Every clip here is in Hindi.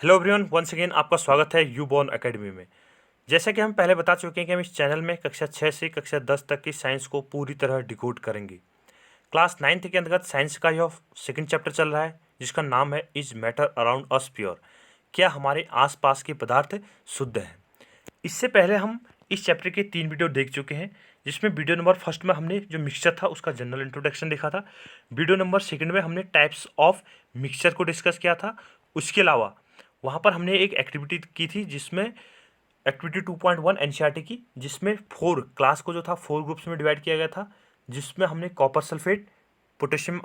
हेलो एवरीवन, वंस अगेन आपका स्वागत है यू बॉर्न एकेडमी में। जैसा कि हम पहले बता चुके हैं कि हम इस चैनल में कक्षा 6 से कक्षा 10 तक की साइंस को पूरी तरह डिकोड करेंगे। क्लास 9th के अंतर्गत साइंस का यह सेकंड चैप्टर चल रहा है जिसका नाम है is matter around us pure. क्या हमारे आसपास के पदार्थ शुद्ध हैं। इससे पहले हम इस चैप्टर के 3 वीडियो देख चुके हैं, जिसमें वीडियो नंबर फर्स्ट में हमने जो मिक्सचर था उसका जनरल इंट्रोडक्शन देखा था। वीडियो नंबर सेकंड में हमने टाइप्स ऑफ मिक्सचर को डिस्कस किया था। उसके अलावा वहाँ पर हमने एक एक्टिविटी की थी जिसमें एक्टिविटी 2.1 एनसीईआरटी की, जिसमें 4 क्लास को जो था 4 ग्रुप्स में डिवाइड किया गया था, जिसमें हमने कॉपर सल्फेट, पोटेशियम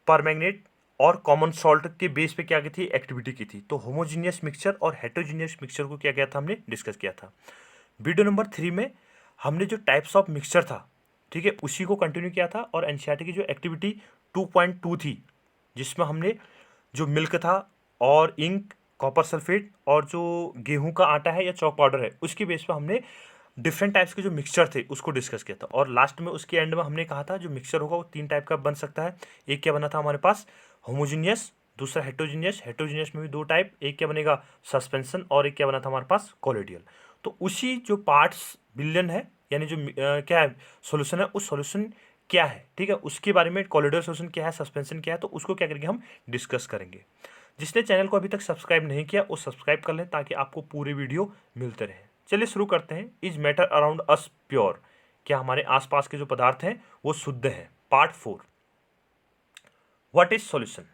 परमैंगनेट और कॉमन सॉल्ट के बेस पे क्या की थी एक्टिविटी की थी। तो होमोजीनियस मिक्सचर और हेटेरोजीनियस मिक्सचर को क्या किया था हमने डिस्कस किया था। वीडियो नंबर 3 में हमने जो टाइप्स ऑफ मिक्सचर था, ठीक है, उसी को कंटिन्यू किया था और एनसीईआरटी की जो एक्टिविटी 2.2 थी जिसमें हमने जो मिल्क था और इंक, कॉपर सल्फेट और जो गेहूं का आटा है या चॉक पाउडर है उसके बेस पर हमने डिफरेंट टाइप्स के जो मिक्सचर थे उसको डिस्कस किया था। और लास्ट में उसके एंड में हमने कहा था जो मिक्सचर होगा वो 3 टाइप का बन सकता है। एक क्या बना था हमारे पास होमोजीनियस, दूसरा हेटेरोजीनियस, हेटेरोजीनियस में भी 2 टाइप, एक क्या बनेगा सस्पेंशन और एक क्या बना था हमारे पास कोलोइडल। तो उसी जो पार्ट्स बिलियन है यानी जो क्या है सॉल्यूशन है, उस सॉल्यूशन क्या है, ठीक है, उसके बारे में कोलोइडल सॉल्यूशन क्या है, सस्पेंशन क्या है, तो उसको क्या करेंगे हम डिस्कस करेंगे। जिसने चैनल को अभी तक सब्सक्राइब नहीं किया वो सब्सक्राइब कर लें ताकि आपको पूरे वीडियो मिलते रहें। चलिए शुरू करते हैं। Is matter around us pure, क्या हमारे आसपास के जो पदार्थ हैं वो शुद्ध हैं। Part 4, what is solution.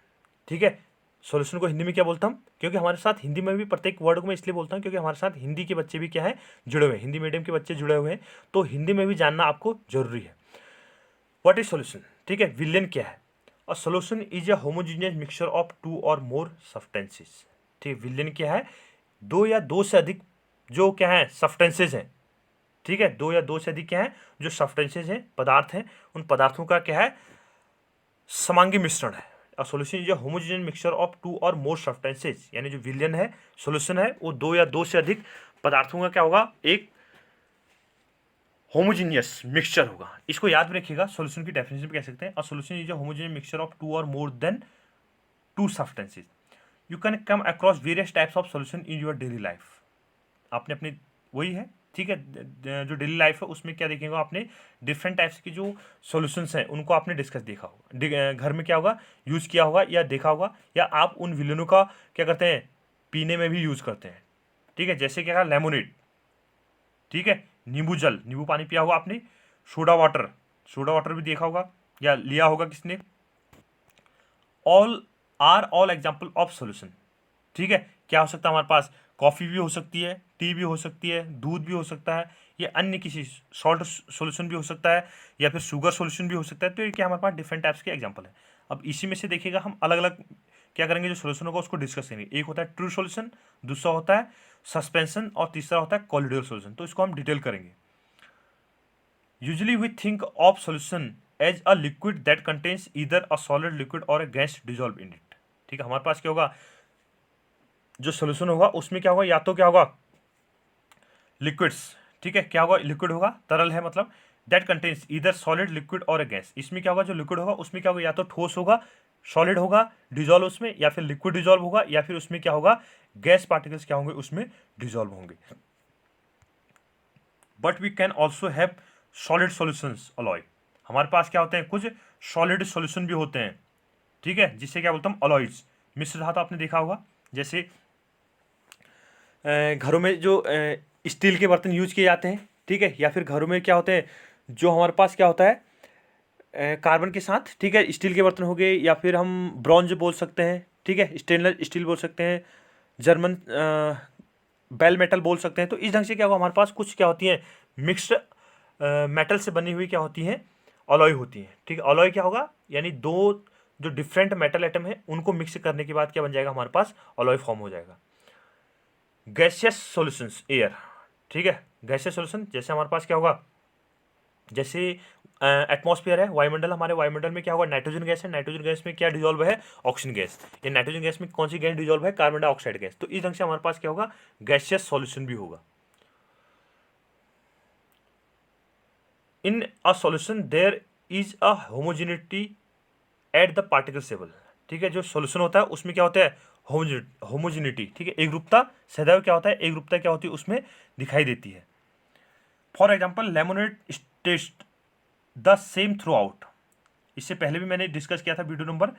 ठीक है, सॉल्यूशन को हिंदी में क्या बोलता हूँ, क्योंकि हमारे साथ हिंदी में भी प्रत्येक वर्ड को मैं इसलिए बोलता हूँ क्योंकि हमारे साथ हिंदी के बच्चे भी क्या है जुड़े हुए हैं, हिंदी मीडियम के बच्चे जुड़े हुए हैं, तो हिंदी में भी जानना आपको जरूरी है। व्हाट इज सॉल्यूशन, ठीक है, विलेन क्या है। A solution is a homogeneous mixture of 2 और मोर सब्सटेंसेस। ठीक है, विलेन क्या है, 2 या 2 से अधिक जो क्या है सब्सटेंसेस हैं। ठीक है, 2 या 2 से अधिक क्या है जो सब्सटेंसेस हैं, पदार्थ हैं, उन पदार्थों का क्या है समांगी मिश्रण है। A solution is a homogeneous mixture of 2 और मोर सब्सटेंसेस, यानी जो विलेन है सॉल्यूशन है वो 2 या 2 से अधिक पदार्थों का क्या होगा एक होमोजीनियस मिक्सचर होगा। इसको याद में रखिएगा, सॉल्यूशन की डेफिनेशन भी कह सकते हैं। A solution is a homogeneous mixture of 2 और more than 2 substances. You can come across various types of solution in your daily life. आपने अपनी वही है, ठीक है, जो डेली लाइफ है उसमें क्या देखेंगे आपने डिफरेंट टाइप्स की जो सॉल्यूशंस हैं उनको आपने डिस्कस देखा होगा, घर में क्या होगा यूज़ किया होगा या देखा होगा, या आप उन विलेनों का क्या करते हैं पीने में भी यूज़ करते हैं। ठीक है, जैसे क्या लेमोनेड, ठीक है, नींबू जल, नींबू पानी पिया होगा आपने, सोडा वाटर, सोडा वाटर भी देखा होगा या लिया होगा किसने। All are all example of solution. ठीक है, क्या हो सकता है हमारे पास कॉफ़ी भी हो सकती है, टी भी हो सकती है, दूध भी हो सकता है, या अन्य किसी सॉल्ट सॉल्यूशन भी हो सकता है, या फिर शुगर सॉल्यूशन भी हो सकता है। तो ये क्या हमारे पास डिफरेंट टाइप्स के एग्जांपल है। अब इसी में से देखिएगा हम अलग अलग क्या करेंगे, जो सोल्यूशन होगा उसको डिस्कस करेंगे। एक होता है ट्रू सॉल्यूशन, दूसरा होता है सस्पेंशन और तीसरा होता है कोलिडोर सॉल्यूशन। तो इसको हम डिटेल करेंगे। Usually we think of solution as a liquid that contains either a solid liquid or a gas dissolve in it. ठीक है, हमारे पास क्या होगा जो सोल्यूशन होगा उसमें क्या होगा, या तो क्या होगा लिक्विड्स, ठीक है, क्या होगा लिक्विड होगा, तरल है मतलब, that contains either solid liquid or a gas. इसमें क्या होगा जो लिक्विड होगा उसमें क्या होगा या तो ठोस होगा, सॉलिड होगा डिजॉल्व उसमें, या फिर लिक्विड डिजॉल्व होगा, या फिर उसमें क्या होगा गैस पार्टिकल्स क्या होंगे उसमें डिजॉल्व होंगे। But we can also have solid solutions alloy. हमारे पास क्या होते हैं कुछ सॉलिड सॉल्यूशन भी होते हैं, ठीक है, जिससे क्या बोलता हूँ अलॉइड्स, मिश्र धातु आपने देखा होगा। जैसे घरों में जो स्टील के बर्तन यूज किए जाते हैं, ठीक है, या फिर घरों में क्या होते हैं जो हमारे पास क्या होता है कार्बन के साथ, ठीक है, स्टील के बर्तन हो गए, या फिर हम ब्रॉन्ज बोल सकते हैं, ठीक है, स्टेनलेस स्टील बोल सकते हैं, जर्मन बेल मेटल बोल सकते हैं। तो इस ढंग से क्या होगा हमारे पास कुछ क्या होती हैं मिक्स्ड मेटल से बनी हुई क्या होती हैं अलॉय होती हैं। ठीक है, अलॉय क्या होगा यानी दो जो डिफरेंट मेटल एटम है उनको मिक्स करने के बाद क्या बन जाएगा हमारे पास अलॉय फॉर्म हो जाएगा। गैसियस सॉल्यूशंस एयर, ठीक है, गैसियस सॉल्यूशन जैसे हमारे पास क्या होगा, जैसे एटमॉस्फेयर है वायुमंडल, हमारे वायुमंडल में क्या होगा नाइट्रोजन गैस है, नाइट्रोजन गैस में क्या डिजॉल्व है ऑक्सीजन गैस, ये नाइट्रोजन गैस में कौन सी गैस डिजॉल्व है कार्बन डाइऑक्साइड गैस। तो इस ढंग से हमारे पास क्या होगा गैसियस सॉल्यूशन भी होगा। In a solution there is a homogeneity at the particle level. ठीक है, जो सॉल्यूशन होता है उसमें क्या होता है होमोजिनिटी, ठीक है, एकरूपता सदैव क्या होता है, एकरूपता क्या होती है उसमें दिखाई देती है। For example lemonade taste the same throughout, इससे पहले भी मैंने डिस्कस किया था वीडियो नंबर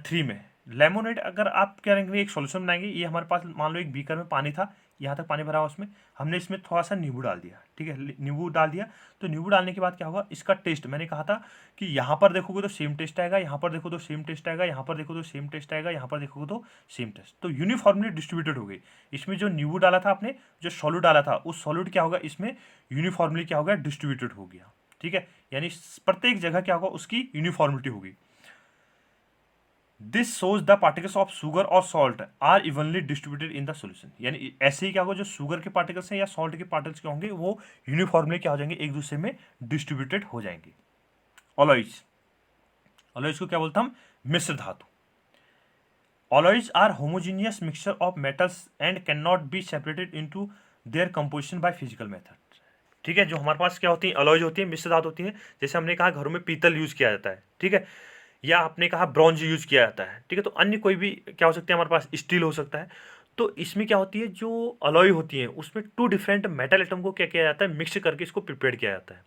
3 में। लेमोनेड अगर आप क्या करेंगे, एक सॉल्यूशन बनाएंगे, ये हमारे पास मान लो एक बीकर में पानी था, यहाँ तक पानी भरा हुआ, उसमें हमने इसमें थोड़ा सा नींबू डाल दिया, ठीक है, नींबू डाल दिया। तो नींबू डालने के बाद क्या होगा, इसका टेस्ट, मैंने कहा था कि यहाँ पर देखोगे तो सेम टेस्ट आएगा, यहाँ पर देखो तो सेम टेस्ट आएगा, यहाँ पर देखो तो सेम टेस्ट आएगा, यहाँ पर देखोगे तो सेम टेस्ट, तो यूनिफॉर्मली डिस्ट्रीब्यूटेड हो गई। इसमें जो नींबू डाला था आपने, जो सॉल्यूट डाला था, उस सॉल्यूट क्या होगा, इसमें यूनिफॉर्मली क्या होगा, डिस्ट्रीब्यूटेड हो गया, ठीक है, यानी प्रत्येक जगह क्या होगा, उसकी यूनिफॉर्मिटी होगी। This shows the particles of sugar or salt are evenly distributed in the solution, यानी ऐसे ही क्या होगा, जो शुगर के पार्टिकल्स हैं या सॉल्ट के पार्टिकल्स क्या होंगे, वो यूनिफॉर्मली क्या हो जाएंगे, एक दूसरे में डिस्ट्रीब्यूटेड हो जाएंगे। ऑलॉइज, ऑलॉइज को क्या बोलते हैं हम, मिश्र धातु। Alloys are homogeneous mixture of metals and can not be separated into their composition by physical method, ठीक है। जो हमारे पास क्या होती है, अलॉयज होती है, मिश्र धातु होती है। जैसे हमने कहा घरों में पीतल यूज किया जाता है, ठीक है, या आपने कहा ब्रॉन्ज यूज किया जाता है, ठीक है, तो अन्य कोई भी क्या हो सकते हैं, हमारे पास स्टील हो सकता है। तो इसमें क्या होती है, जो अलॉय होती है उसमें 2 डिफरेंट मेटल एटम को क्या किया जाता है, मिक्स करके इसको प्रिपेयर किया जाता है।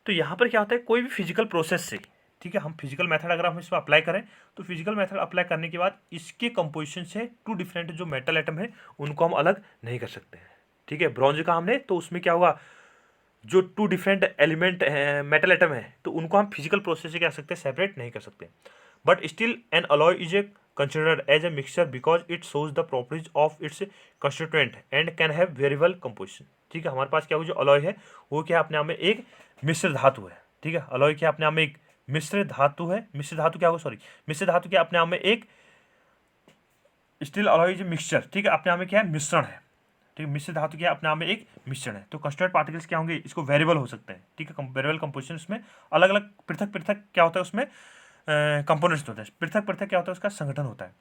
तो यहाँ पर क्या होता है, कोई भी फिजिकल प्रोसेस से, ठीक है, हम फिजिकल मेथड अगर हम इसमें अप्लाई करें, तो फिजिकल मेथड अप्लाई करने के बाद इसके कंपोजिशन से 2 डिफरेंट जो मेटल एटम है उनको हम अलग नहीं कर सकते हैं, ठीक है। ब्रॉन्ज का हमने, तो उसमें क्या होगा, जो 2 डिफरेंट एलिमेंट है, मेटल एटम है, तो उनको हम फिजिकल प्रोसेस से क्या कर सकते हैं, सेपरेट नहीं कर सकते। But still an alloy is a considered as a mixture because it shows the properties of its constituent and can have variable composition, ठीक है। हमारे पास क्या हो, जो अलॉय है वो क्या अपने आप में एक मिश्र धातु है, ठीक है। अलॉय क्या अपने आप में एक मिश्र धातु है, मिश्र धातु क्या होगा, सॉरी, मिश्र धातु क्या अपने आप में एक, still alloy is a mixture, ठीक है, अपने आप में क्या है, मिश्रण है, ठीक है। मिश्र धातु क्या अपने आप में एक मिश्रण है। तो कंस्टिट्यूएंट पार्टिकल्स क्या होंगे, इसको वेरिएबल हो सकते हैं, ठीक है। वेरिएबल कंपोजिशन उसमें अलग अलग पृथक पृथक क्या होता है, उसमें कंपोनेंट्स होते हैं, पृथक पृथक क्या होता है, उसका संगठन होता है।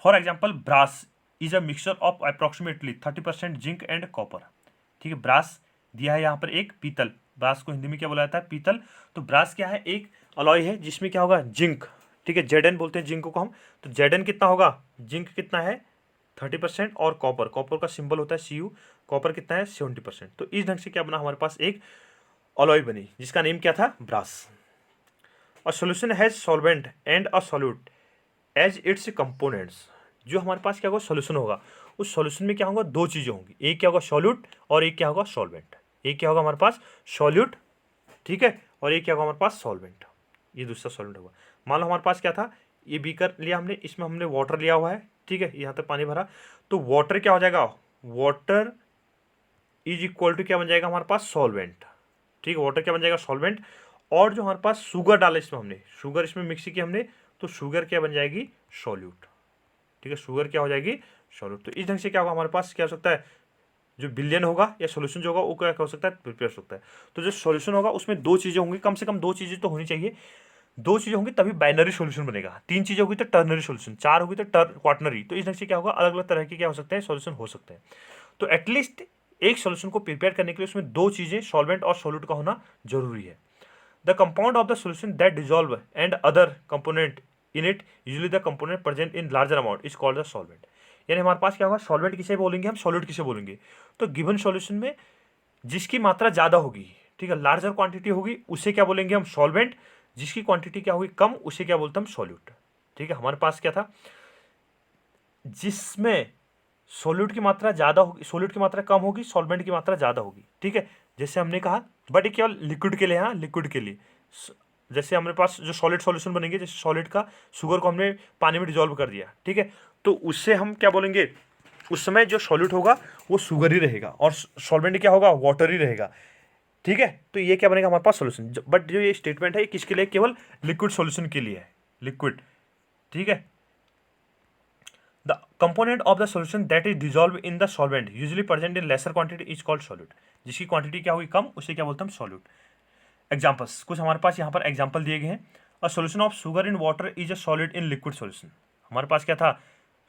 For example brass is a mixture of approximately 30% zinc and copper, ठीक है। ब्रास दिया है यहाँ पर एक पीतल, ब्रास को हिंदी में क्या बोला जाता है, पीतल। तो ब्रास क्या है, एक अलॉय है जिसमें क्या होगा, जिंक, ठीक है, जेडन बोलते हैं जिंक को हम। तो जेडन कितना होगा, जिंक कितना है 30%, और कॉपर, कॉपर का सिंबल होता है Cu, कॉपर कितना है 70%। तो इस ढंग से क्या बना, हमारे पास एक अलॉय बनी जिसका नेम क्या था, brass. A solution has solvent and a solute as its components, जो हमारे पास क्या होगा, सॉल्यूशन होगा, उस सॉल्यूशन में क्या होगा, 2 चीज़ें होंगी, एक क्या होगा सॉल्यूट और एक क्या होगा सॉल्वेंट। एक क्या होगा हमारे पास सॉल्यूट, ठीक है, और एक क्या होगा हमारे पास सॉल्वेंट, ये दूसरा सॉल्वेंट होगा। मान लो हमारे पास क्या था, ये बीकर लिया हमने, इसमें हमने वाटर लिया हुआ है, ठीक है, यहाँ तक पानी भरा, तो वाटर क्या हो जाएगा, वाटर इज इक्वल टू क्या बन जाएगा हमारे पास, सॉल्वेंट, ठीक है, वाटर क्या बन जाएगा, सॉल्वेंट। और जो हमारे पास शुगर डाला इसमें हमने, शुगर इसमें मिक्स की हमने, तो शुगर क्या बन जाएगी, सॉल्यूट, ठीक है, शुगर क्या हो जाएगी, सॉल्यूट। तो इस ढंग से क्या होगा, हमारे पास क्या हो सकता है, जो बिलियन होगा या सॉल्यूशन जो होगा वो क्या हो सकता है, प्रिपेयर हो सकता है। तो जो सॉल्यूशन होगा उसमें 2 चीज़ें होंगी, कम से कम 2 चीज़ें तो होनी चाहिए, 2 चीज़ें होंगी तभी बाइनरी सॉल्यूशन बनेगा, 3 चीज़ें होगी तो टर्नरी सॉल्यूशन, 4 होगी तो क्वाटनरी। तो इस ढंग से क्या होगा, अलग अलग तरह के क्या हो सकते हैं, सॉल्यूशन हो सकते हैं। तो एटलीस्ट एक सॉल्यूशन को प्रिपेयर करने के लिए उसमें 2 चीज़ें, सॉल्वेंट और सॉल्यूट का होना जरूरी है। The compound of the solution that dissolve and other component in it, usually the component present in larger amount is called the solvent. यानी हमारे पास क्या होगा, सॉल्वेंट किसे बोलेंगे हम, सॉल्यूट किसे बोलेंगे। तो गिवन सॉल्यूशन में जिसकी मात्रा ज़्यादा होगी, ठीक है, लार्जर क्वांटिटी होगी, उसे क्या बोलेंगे हम, सॉल्वेंट। जिसकी क्वांटिटी क्या होगी, कम, उसे क्या बोलते हैं हम, सॉल्यूट, ठीक है। हमारे पास क्या था, जिसमें सॉल्यूट की मात्रा ज़्यादा होगी, सॉल्यूट की मात्रा कम होगी, सॉल्वेंट की मात्रा ज़्यादा होगी, ठीक है। जैसे हमने कहा, बट ये केवल लिक्विड के लिए, हाँ, लिक्विड के लिए। जैसे हमारे पास जो सॉलिड सॉल्यूशन बनेंगे, जैसे सॉलिड का शुगर को हमने पानी में डिजॉल्व कर दिया, ठीक है, तो उससे हम क्या बोलेंगे, उस समय जो सॉल्यूट होगा वो शुगर ही रहेगा और सॉल्वेंट क्या होगा, वाटर ही रहेगा, ठीक है। तो ये क्या बनेगा हमारे पास सॉल्यूशन। बट जो ये स्टेटमेंट है ये किसके लिए, केवल लिक्विड सॉल्यूशन के लिए है, लिक्विड, ठीक है। The component of the solution that is dissolve in the solvent usually present in laser quantity is called solute. जिसकी क्वांटिटी क्या होगी, कम, उसे क्या बोलते हैं हम, सॉल्यूट। एग्जाम्पल्स कुछ हमारे पास यहाँ पर एग्जाम्पल दिए गए हैं। अ solution of sugar in water is a solid in liquid solution. हमारे पास क्या था,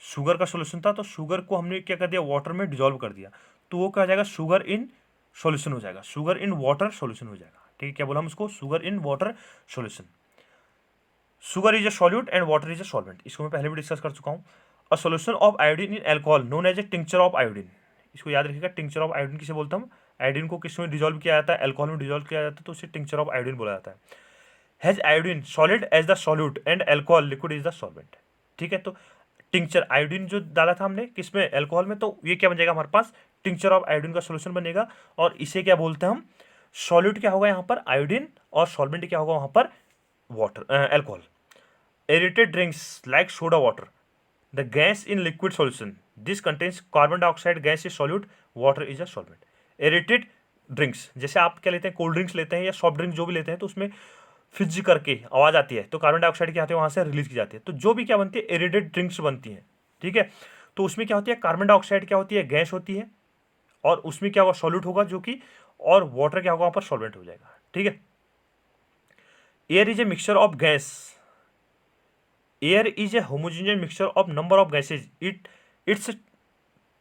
शुगर का सॉल्यूशन था, तो शुगर को हमने क्या कर दिया, वाटर में डिजॉल्व कर दिया, तो वो क्या हो जाएगा, शुगर इन सॉल्यूशन हो जाएगा, शुगर इन वाटर सॉल्यूशन हो जाएगा, ठीक है। क्या बोला हम उसको, sugar in water solution. Sugar is a solute and water is a solvent, इसको मैं पहले भी डिस्कस कर चुका हूँ। A solution of iodine in alcohol known as a tincture of iodine, इसको याद रखिएगा। टिंक्चर ऑफ आयोडीन किसे बोलते हैं हम? आयोडीन को किस में डिजोल्व किया जाता है? एल्कोहल में डिजोल्व किया जाता है, तो उसे टिंक्चर ऑफ आयोडीन बोला जाता है। Has iodine solid as the solute and alcohol liquid is the solvent. ठीक है, तो टिंक्चर आयोडीन जो डाला था हमने किसमें? एल्कोहल में, तो ये क्या बन जाएगा हमारे पास? टिंक्चर ऑफ आयोडीन का सोल्यूशन बनेगा। और इसे क्या बोलते हैं हम? सॉल्यूट क्या होगा यहाँ पर? आयोडीन, और सॉल्वेंट क्या होगा वहाँ पर? Water, alcohol. Aerated drinks like soda water, the gas in liquid solution, this contains carbon dioxide gas is solute, water is a solvent. Aerated drinks, जैसे आप क्या लेते हैं? कोल्ड ड्रिंक्स लेते हैं या सॉफ्ट ड्रिंक जो भी लेते हैं, तो उसमें फिज करके आवाज़ आती है, तो कार्बन डाइऑक्साइड क्या आती है वहाँ से रिलीज की जाती है। तो जो भी क्या बनती है? एरेटेड ड्रिंक्स बनती हैं। ठीक है, तो उसमें क्या होती है? कार्बन डाइऑक्साइड क्या होती है? गैस होती है, और उसमें क्या होगा? सॉल्यूट होगा जो कि, और वाटर क्या होगा वहाँ पर? सॉल्वेंट हो जाएगा। ठीक है। Air is a mixture of gas, air is a homogeneous mixture of number of gases, it's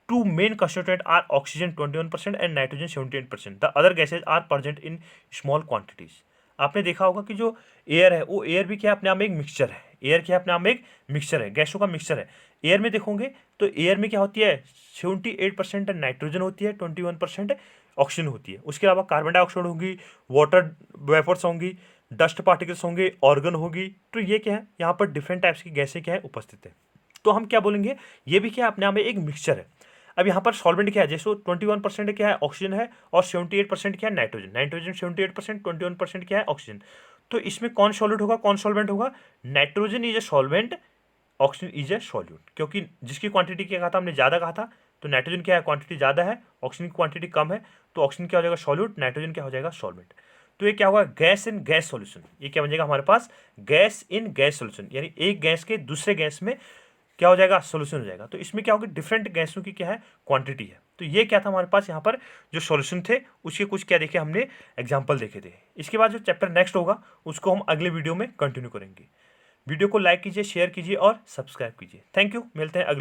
two main constituent are oxygen 21% and nitrogen 78%. The other gases are present in small quantities. आपने देखा होगा कि जो एयर है वो एयर भी क्या अपने आप में एक मिक्सचर है। एयर क्या अपने आप में एक मिक्सचर है, गैसों का मिक्सचर है। एयर में देखोगे तो एयर में क्या होती है? 78% नाइट्रोजन होती है, 21% ऑक्सीजन होती है। उसके अलावा कार्बन डाइऑक्साइड होगी, वाटर वेपर्स होंगी, डस्ट पार्टिकल्स होंगे, ऑर्गन होगी। तो ये क्या है? यहाँ पर डिफरेंट टाइप्स की गैसें क्या है? उपस्थित है। तो हम क्या बोलेंगे? ये भी क्या अपने आप में एक मिक्सचर है। अब यहाँ पर सॉल्वेंट क्या है? जैसे 21% क्या है? ऑक्सीजन है, और 78% क्या है? नाइट्रोजन। नाइट्रोजन 78%, 21% क्या है? ऑक्सीजन। तो इसमें कौन सॉल्यूट होगा, कौन सॉल्वेंट होगा? Nitrogen is a solvent, oxygen is a solute, क्योंकि जिसकी क्वांटिटी क्या कहा था हमने? ज़्यादा कहा था। तो नाइट्रोजन क्या है? क्वांटिटी ज़्यादा है, ऑक्सीजन की क्वांटिटी कम है, तो ऑक्सीजन क्या हो जाएगा? सॉल्यूट, नाइट्रोजन क्या हो जाएगा? सॉल्वेंट। तो ये क्या होगा? Gas in gas solution. ये क्या बन जाएगा हमारे पास? गैस इन गैस सॉल्यूशन, यानी एक गैस के दूसरे गैस में क्या हो जाएगा? सॉल्यूशन हो जाएगा। तो इसमें क्या होगा? डिफरेंट गैसों की क्या है? क्वांटिटी है। तो ये क्या था हमारे पास यहाँ पर? जो सॉल्यूशन थे उसके कुछ क्या देखे हमने? एग्जाम्पल देखे थे। इसके बाद जो चैप्टर नेक्स्ट होगा उसको हम अगले वीडियो में कंटिन्यू करेंगे। वीडियो को लाइक कीजिए, शेयर कीजिए और सब्सक्राइब कीजिए। थैंक यू, मिलते हैं अगले